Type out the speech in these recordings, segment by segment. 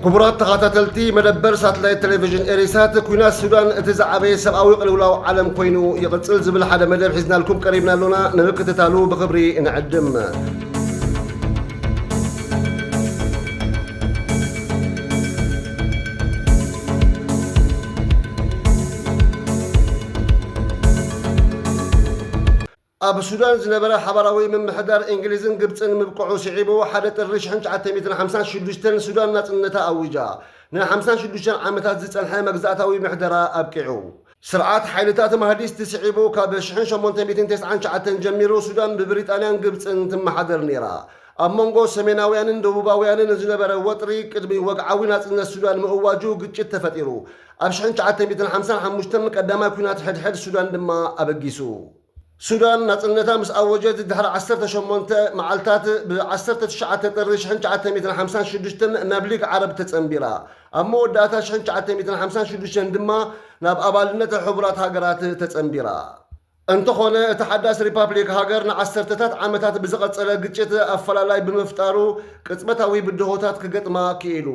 كبرات تخاتلتي مدبر ساتلايت تلفزيون إريسات كوينات السودان اتزعبي سبعوي قلولاو عالم كوينو يقتل زبل حدا مدب حزنا لكم قريبنا لنا نبكة تالو بخبري نعدم أب السودان زنبرة حبراوي من محدار إنجليزن قبطن مبقعو سعيبو حدث الريش حنش عتميتنا 56 سودان ناس النتا أوجا نا 56 عامتات زيت الحي مجزاتاوي محدرة أبكعو سرعات حيلتات مهديس تسعيبو كابش حنش مونتميتين تسعانش عتن جميرو سودان ببريطانيان قبطن تم حدر نيرا أمونغو سميناويانن دوبوباويانن زنبرة وطري كدبي وقعوي ناس السودان مؤواجو قدش تفتيرو أبش حنش عتميتنا 55 قداما كوينات حد السودان دما أبقيسو سودان ناتنتا مس اوجت دحر 18 معلتات ب 19 طرش حنش 956 نابليك عرب تتصنبيرا امو داتا حنش 956 دما ناب ابالنت حبرات هاجرات تتصنبيرا انت خونه تحدث ريبابليك هاجر نعسرتات عامتات بزقصله ግጭት አፈላላይ በመፍጠሩ ቅጽበታዊ ብድሆታት ከገጥማ ከኢሉ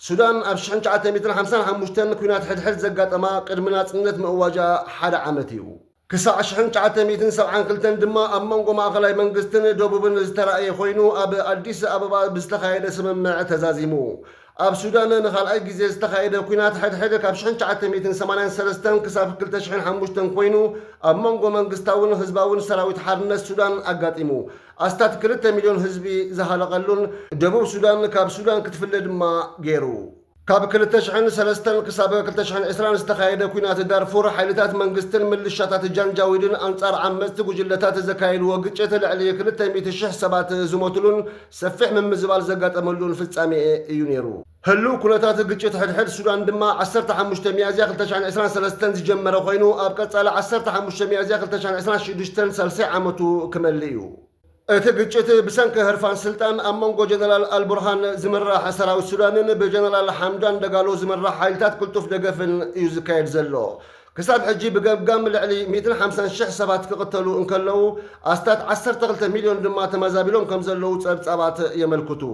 ሱዳን ኣብ 1955 ኩናት ሕድሕድ ዘጋጠማ ቅድሚ ናጽነት መዋጃ ሓደ ዓመት እዩ كساع شحن تعتميتن 72 دما أمانغو ماخلاي منغستن دوبوبن زترأي خوينو أب أديس أبابا بستخايد سممع تزازيمو أب سودان نخال أي جزيز تخايد كوينات حد كاب شحن تعتميتن 83 كساب كل تشحن حموشتن خوينو أمانغو منغستاون حزباون سراويت حرنا السودان أقاتيمو أستات 3 مليون حزبي زهالقلون دبوب سودان كاب سودان كتفلد ما غيرو كاب كلتشحن سلستن كسابة كلتشحن إسران استخايدة كوينات دارفور حيلتات منغستن ملشاتات جانجاويدن أنصار عمست وجلتات زكايل وقجت العلي كلتا ميت الشح سبات زموتلون سفح من مزبال زقات أملون في السامي يونيرو هلو كلتات قجت حد السودان دما 15 ميازيا كلتشحن إسران سلستن زجمر خوينو أبقت على 15 ميازيا كلتشحن إسران شدشتن سلسي عمتو كمليو اتقجت بسنك هرفان سلطان أمانغو جنرال البرهان زمرة حسراو السودانين بجنرال حمدان دقالو زمرة حايلتات كلتوف دقفن يوزكايد زلو كساب حجي بقام العلي 250 شح سبات كقتلو انكلو استات 10 مليون دما تمازابيلون كم زلو صابات يملكتو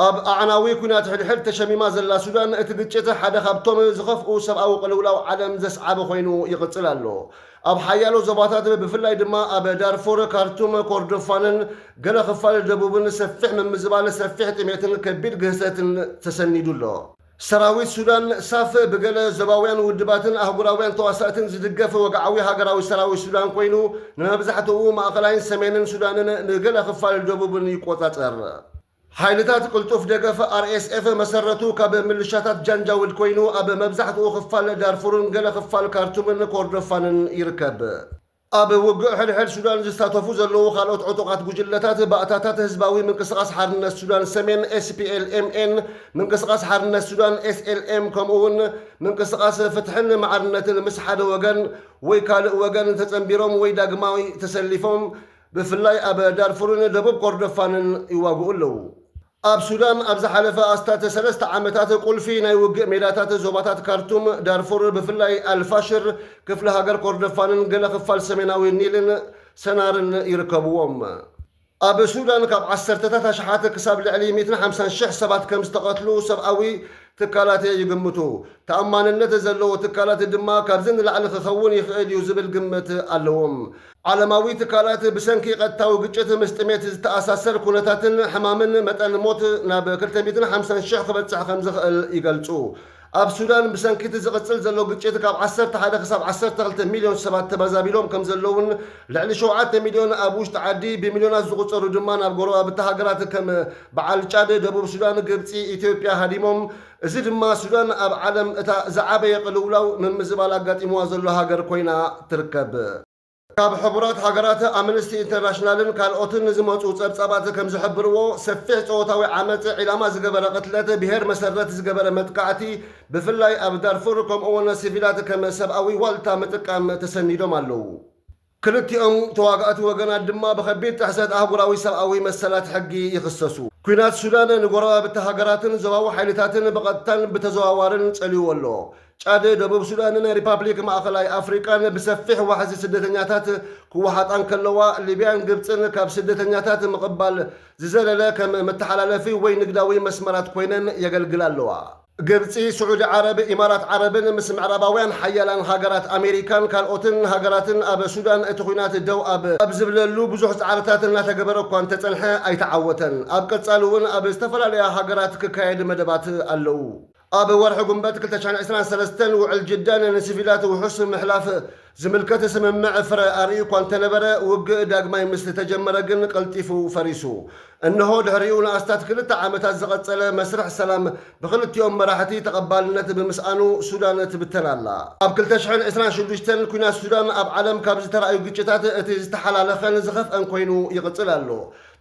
اب اعناوي كونات حد تشميما زلا سودان اتقجت حدا خبطوم زخفقو سبعو قلولاو عالم زسعب خوينو يقتلالو اب حيالو زباطات بفلاي دما اب دارفور كارتوم كوردفانن قال خفال دبوبن سفح من مزبال سفح تميتن كبير قهساتن تسندولو سراوي السودان صاف بقال زباويان ودباتن اهقراويان تواساتن زدقف وقعوي هاقراوي سراوي السودان كوينو نمبزحتو ما اقلاين سمينن سودانن قال خفال دبوبن يقوطاتر حيلتات قلتوف دقف RSF مسرتو كاب ملشاتات جانجاول كوينو أب مبزحتو خفال دارفورن قال خفال كارتومن كوردفانن يركب أب وقع حل سودان زستاتوفو زلو خالوت عطوقات بجلتات بأتاتات هزباوي من قصقاص حرنا السودان سمين SPLMN من قصقاص حرنا السودان SLM كمون من قصقاص فتحن معرنة المسحة وقن ويكالئ وقن تتنبيروم ويداقماوي تسليفوم بفلاي أب دارفورن دبوب كوردفانن يواقعوا له أب سودان أبز حلفة أستات 3 عامتات قل في نيوق ميلاتات زوباتات كارتوم دارفور بفلاي الفاشر كفل هاجر كوردفانن قل خفال سميناوي النيلن سنارن يركبوهم أب سودان كاب 10 شحات كساب العلي 250 شح سبات كم استقتلوا سبعوي تكالات يقمتو تأمان النتزلو تكالات دما كابزن لعل خخون يخيل يوزبل قمت اللوم علماوي تكالات بسنكي قد تاو قجت مستميت تأساسر كونتاتن حمامن متن موت ناب كلتميتن 50 شح خبت 5 يقلتو أب سودان بسنكي تزغتسل زلو قجت كاب 10 حدا خساب 10 مليون سبات تبازابيلوم كم زلون لعل شوعات مليون أبوش تعدي بمليونات زغوصر دمان أبقروا بتهاجرات كم بعال تشاد دبوب سودان قبتي إثيوبيا هاديموم زيد ما سودان أب عالم زعابة يقلولاو من مزبال قاتي موازلو هاجر كوينا تركب كاب حبرات هاجرات أمنستي انترناشنالن كالأوتن نزموت وصابات كم زحبرو سفح صوتاوي عامت علامة زقبر قتلات بهر مسرات زقبر متقعتي بفلاي أب دارفوركم أولنا سيفيلات كم سبعوي والتا متقام تسندو مالو كلتيهم تواقعت وقنا دما بخبيت تحسد أهقراوي سبعوي مسلات حقي يخصصو كوينات سودان نقرا بتهاجراتن زواو حيلتاتن بقتن بتزواوارن صليو والله ጫደ ደቡብ ሱዳንን ሪፐብሊክ ማዕከላዊ አፍሪካን በሰፊሕ ዋሕዚ ስደተኛታት ክዋሓጣን ከለዋ ሊብያን ግብፅን ካብ ስደተኛታት ምቕባል ዝዘለለ ከም መተሓላለፊ ወይ ንግዳዊ መስመራት ኮይነን የገልግላ ኣለዋ ግብፂ ስዑዲ ዓረብ ኢማራት ዓረብን ምስ ምዕራባውያን ሓያላን ሃገራት ኣሜሪካን ካልኦትን ሃገራትን ኣብ ሱዳን እቲ ኩናት ደው ኣብ ዝብለሉ ብዙሕ ፃዕርታት እናተገበረ እኳ እንተፀንሐ ኣይተዓወተን ኣብ ቀፃሊ እውን ኣብ ዝተፈላለያ ሃገራት ክካየድ መደባት ኣለው ኣብ ወርሒ ጉንበት 2023 ውዕል ጅዳን ንሲቪላት ውሑስ ምሕላፍ ዝምልከት ስምምዕ ፍረ ኣርዩ እኳ እንተነበረ ውግእ ዳግማይ ምስ ተጀመረ ግን ቀልጢፉ ፈሪሱ እንሆ ድሕሪኡ ንኣስታት 2 ዓመታት ዝቐፀለ መስርሕ ሰላም ብክልቲኦም መራሕቲ ተቐባልነት ብምስኣኑ ሱዳን ትብተን ኣላ ኣብ 2026 ኩናት ሱዳን ኣብ ዓለም ካብ ዝተረኣዩ ግጭታት እቲ ዝተሓላለኸን ዝኸፍአን ኮይኑ ይቕፅል ኣሎ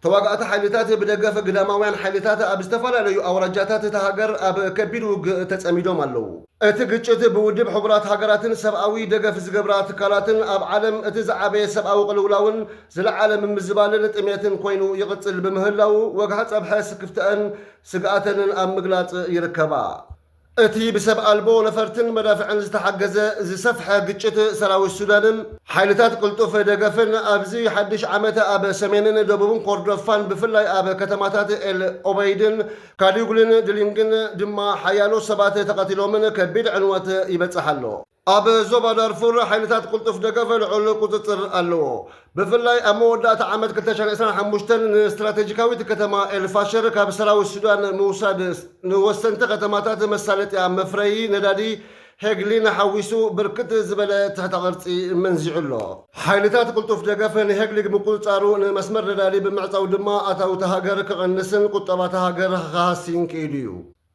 ተዋጋእቲ ሓይልታት ብደገፍ ግዳማውያን ሓይልታት ኣብ ዝተፈላለዩ ኣውራጃታት እቲ ሃገር ኣብ ከቢድ ውግእ ተጸሚዶም ኣለው እቲ ግጭት ብውድብ ሕቡራት ሃገራትን ሰብኣዊ ደገፍ ዝገብራ ትካላትን ኣብ ዓለም እቲ ዝዓበየ ሰብኣዊ ቅልውላውን ዝለዓለ ምምዝባልን ጥሜትን ኮይኑ ይቕፅል ብምህላው ወግሃ ፀብሐ ስክፍተአን ስግኣተንን ኣብ ምግላፅ ይርከባ እቲ ብሰብ ኣልቦ ነፈርትን መዳፍዕን ዝተሓገዘ ዝሰፍሐ ግጭት ሰራዊት ሱዳንን ሓይልታት ቅልጡፍ ደገፍን ኣብዚ ሓድሽ ዓመት ኣብ ሰሜንን ደቡብን ኮርዶፋን ብፍላይ ኣብ ከተማታት ኤል ኦበይድን ካዲጉልን ድሊንግን ድማ ሓያሎ ሰባት ተቐቲሎምን ከቢድ ዕንወት ይበፅሕ ኣሎ ኣብ ዞባ ዳርፉር ሓይልታት ቅልጡፍ ደገፍ ልዑል ቁፅፅር ኣለዎ ብፍላይ ኣብ መወዳእታ ዓመት 2025 ንስትራቴጂካዊት ከተማ ኤልፋሸር ካብ ሰራዊት ሱዳን ምውሳድ ንወሰንቲ ከተማታት መሳለጥያ መፍረዪ ነዳዲ ሄግሊ ንሓዊሱ ብርክት ዝበለ ትሕተ ቅርፂ መንዚዑ ኣሎ ሓይልታት ቅልጡፍ ደገፍ ንሄግሊ ምቁፅፃሩ ንመስመር ነዳዲ ብምዕፃው ድማ ኣታዊት ሃገር ክቕንስን ቁጠባት ሃገር ክሃሲን ክኢሉ እዩ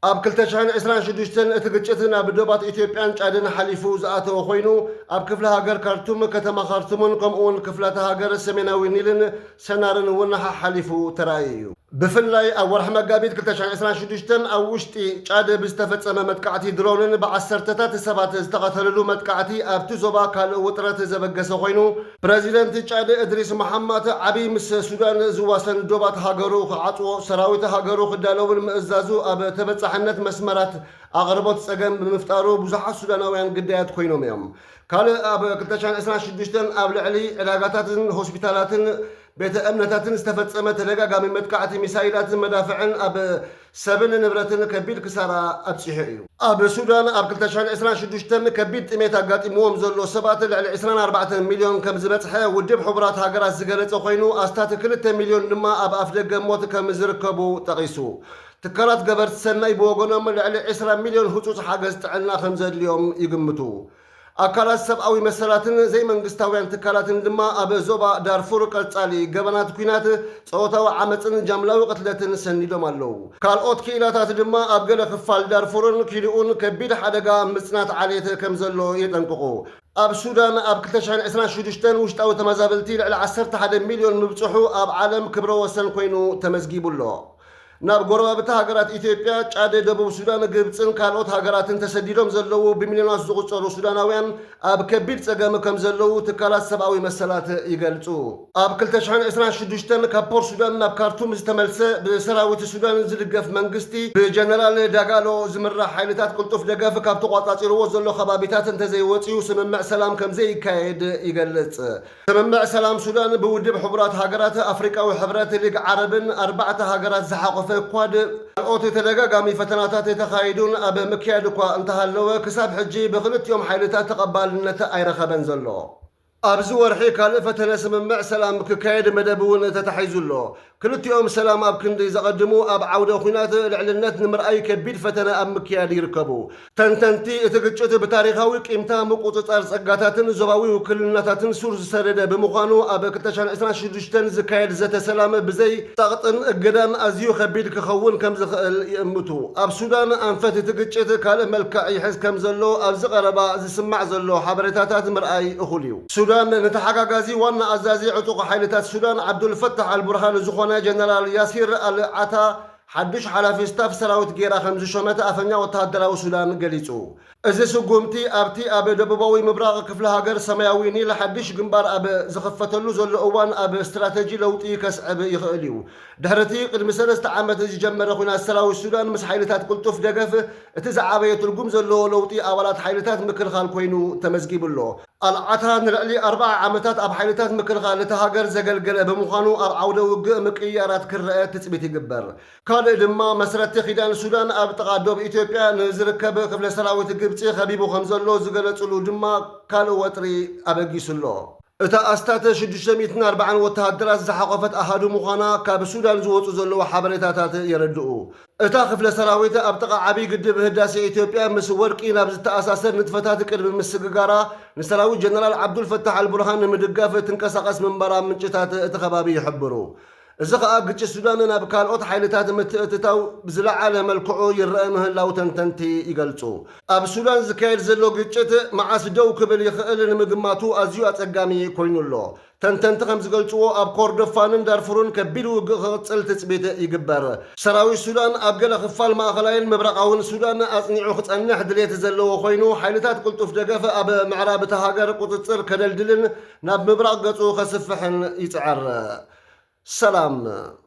ኣብ 2026 እቲ ግጭት ናብ ዶባት ኢትዮጵያን ጫድን ሓሊፉ ዝኣተወ ኮይኑ ኣብ ክፍለ ሃገር ካርቱም ከተማ ካርቱምን ከምኡውን ክፍላተ ሃገር ሰሜናዊ ኒልን ሰናርን እውን ሓሊፉ ተራእዩ እዩ ብፍላይ ኣብ ወርሒ መጋቢት 2026 ኣብ ውሽጢ ጫድ ብዝተፈፀመ መጥቃዕቲ ድሮንን ብዓሰርተታት ሰባት ዝተቐተለሉ መጥቃዕቲ ኣብቲ ዞባ ካልእ ውጥረት ዘበገሰ ኮይኑ ፕሬዚደንት ጫድ እድሪስ መሓማት ዓብይ ምስ ሱዳን ዝዋሰን ዶባት ሃገሩ ክዓፅዎ ሰራዊት ሃገሩ ክዳለውን ምእዛዙ ኣብ ተበፃሕነት መስመራት ኣቕርቦት ፀገም ብምፍጣሩ ብዙሓት ሱዳናውያን ግዳያት ኮይኖም እዮም ካልእ ኣብ 2026 ኣብ ልዕሊ ዕዳጋታትን ሆስፒታላትን ቤተ እምነታትን ዝተፈፀመ ተደጋጋሚ መጥቃዕቲ ሚሳይላትን መዳፍዕን ኣብ ሰብን ንብረትን ከቢድ ክሳራ ኣብፅሑ እዩ ኣብ ሱዳን ኣብ 2026 ከቢድ ጥሜት ኣጋጢምዎም ዘሎ ሰባት ልዕሊ 24 ሚልዮን ከም ዝበፅሐ ውድብ ሕቡራት ሃገራት ዝገለፀ ኮይኑ ኣስታት 2 ሚልዮን ድማ ኣብ ኣፍ ደገ ሞት ከም ዝርከቡ ጠቒሱ ትካላት ገበርቲ ሰናይ ብወገኖም ልዕሊ 20 ሚልዮን ህፁፅ ሓገዝ ጥዕና ከም ዘድልዮም ይግምቱ ኣካላት ሰብኣዊ መሰላትን ዘይመንግስታውያን ትካላትን ድማ ኣብ ዞባ ዳርፉር ቀጻሊ ገበናት ኩናት ፀወታዊ ዓመፅን ጃምላዊ ቅትለትን ሰኒዶም ኣለው ካልኦት ክኢላታት ድማ ኣብ ገለ ክፋል ዳርፉርን ኪልኡን ከቢድ ሓደጋ ምፅናት ዓልየት ከም ዘሎ የጠንቅቑ ኣብ ሱዳን ኣብ 2026 ውሽጣዊ ተመዛበልቲ ልዕሊ 11 ሚልዮን ምብፅሑ ኣብ ዓለም ክብረ ወሰን ኮይኑ ተመዝጊቡሎ ናብ ጎረባብታ ሃገራት ኢትዮጵያ ጫድ ደቡብ ሱዳን ግብፅን ካልኦት ሃገራትን ተሰዲዶም ዘለው ብሚልዮናት ዝቁፀሩ ሱዳናውያን ኣብ ከቢድ ፀገም ከም ዘለው ትካላት ሰብኣዊ መሰላት ይገልፁ ኣብ 2026 ካብ ፖር ሱዳን ናብ ካርቱም ዝተመልሰ ብሰራዊት ሱዳን ዝድገፍ መንግስቲ ብጀነራል ዳጋሎ ዝምራሕ ሓይልታት ቅልጡፍ ደገፍ ካብ ተቋፃፂርዎ ዘሎ ከባቢታት እንተዘይወፅዩ ስምምዕ ሰላም ከም ዘይካየድ ይገልፅ ስምምዕ ሰላም ሱዳን ብውድብ ሕቡራት ሃገራት ኣፍሪቃዊ ሕብረት ሊግ ዓረብን 4 ሃገራት ዝሓቆፈ ኳድ ካልኦት ተደጋጋሚ ፈተናታት ተኻይዱን ኣብ ምክያድ እኳ እንተሃለወ ክሳብ ሕጂ ብክልቲኦም ሓይልታት ተቐባልነት ኣይረኸበን ዘሎ ኣብዚ ወርሒ ካልእ ፈተነ ስምምዕ ሰላም ክካየድ መደብ እውን ተታሒዙሎ ክልቲኦም ሰላም ኣብ ክንዲ ዘቐድሙ ኣብ ዓውደ ኩናት ልዕልነት ንምርኣይ ከቢድ ፈተነ ኣብ ምክያድ ይርከቡ ተንተንቲ እቲ ግጭት ብታሪኻዊ ቂምታ ምቁፅፃር ፀጋታትን ዞባዊ ውክልናታትን ሱር ዝሰደደ ብምዃኑ ኣብ 2026 ዝካየድ ዘተ ሰላም ብዘይ ጠቕጥን እገዳን ኣዝዩ ከቢድ ክኸውን ከም ዝኽእል ይእምቱ ኣብ ሱዳን ኣንፈት እቲ ግጭት ካልእ መልክዕ ይሕዝ ከም ዘሎ ኣብዚ ቀረባ ዝስማዕ ዘሎ ሓበሬታታት ምርኣይ እኹል እዩ ሱዳን ንተሓጋጋዚ ዋና ኣዛዚ ዕጡቕ ሓይልታት ሱዳን ዓብዱልፈታሕ አልቡርሃን ዝኾነ ጀነራል ያሲር አልዓታ ሓድሽ ሓላፊ ስታፍ ሰራዊት ጌራ ከም ዝሾመተ ኣፈኛ ወተሃደራዊ ሱዳን ገሊጹ እዚ ስጉምቲ ኣብቲ ኣብ ደቡባዊ ምብራቕ ክፍለ ሃገር ሰማያዊ ኒል ሓድሽ ግንባር ኣብ ዝኸፈተሉ ዘሎ እዋን ኣብ ስትራቴጂ ለውጢ ከስዕብ ይኽእል እዩ ድሕሪ እቲ ቅድሚ 3 ዓመት ዝጀመረ ኩናት ሰራዊት ሱዳን ምስ ሓይልታት ቅልጡፍ ደገፍ እቲ ዝዓበየ ትርጉም ዘለዎ ለውጢ ኣባላት ሓይልታት ምክልኻል ኮይኑ ተመዝጊቡሎ ኣልዓታ ንልዕሊ 40 ዓመታት ኣብ ሓይልታት ምክልኻል እቲ ሃገር ዘገልገለ ብምዃኑ ኣብ ዓውደ ውግእ ምቅያራት ክረአ ትፅቢት ይግበር ካልእ ድማ መሰረቲ ኺዳን ሱዳን ኣብ ጥቓ ዶብ ኢትዮጵያ ንዝርከብ ክፍለ ሰራዊት ግብፂ ኸቢቡ ከም ዘሎ ዝገለጽሉ ድማ ካልእ ወጥሪ ኣበጊሱሎ እታ ኣስታት 640 ወተሃደራት ዝሓቆፈት ኣሃዱ ምዃና ካብ ሱዳን ዝወፁ ዘለዉ ሓበሬታታት የረድኡ እታ ክፍለ ሰራዊት ኣብ ጥቓ ዓብይ ግድብ ህዳሴ ኢትዮጵያ ምስ ወርቂ ናብ ዝተኣሳሰር ንጥፈታት ቅድሚ ምስግጋራ ንሰራዊት ጀነራል ዓብዱልፈታሕ አልቡርሃን ንምድጋፍ ትንቀሳቐስ ምንበራ ምንጭታት እቲ ከባቢ ይሕብሩ እዚ ኸኣ ግጭት ሱዳን ናብ ካልኦት ሓይልታት ምትእትታው ብዝለዓለ መልክዑ ይረአ ምህላው ተንተንቲ ይገልጹ ኣብ ሱዳን ዝካየድ ዘሎ ግጭት መዓስ ደው ክብል ይኽእል ንምግማቱ ኣዝዩ ኣጸጋሚ ኮይኑሎ ተንተንቲ ከም ዝገልጽዎ ኣብ ኮርዶፋንን ዳርፉርን ከቢድ ውግእ ክቕጽል ትፅቢት ይግበር ሰራዊት ሱዳን ኣብ ገለ ክፋል ማእኸላይን ምብራቓውን ሱዳን ኣጽኒዑ ክጸንሕ ድሌት ዘለዎ ኮይኑ ሓይልታት ቅልጡፍ ደገፍ ኣብ ምዕራብ እቲ ሃገር ቁፅፅር ከደልድልን ናብ ምብራቕ ገጹ ከስፍሕን ይጽዕር سلام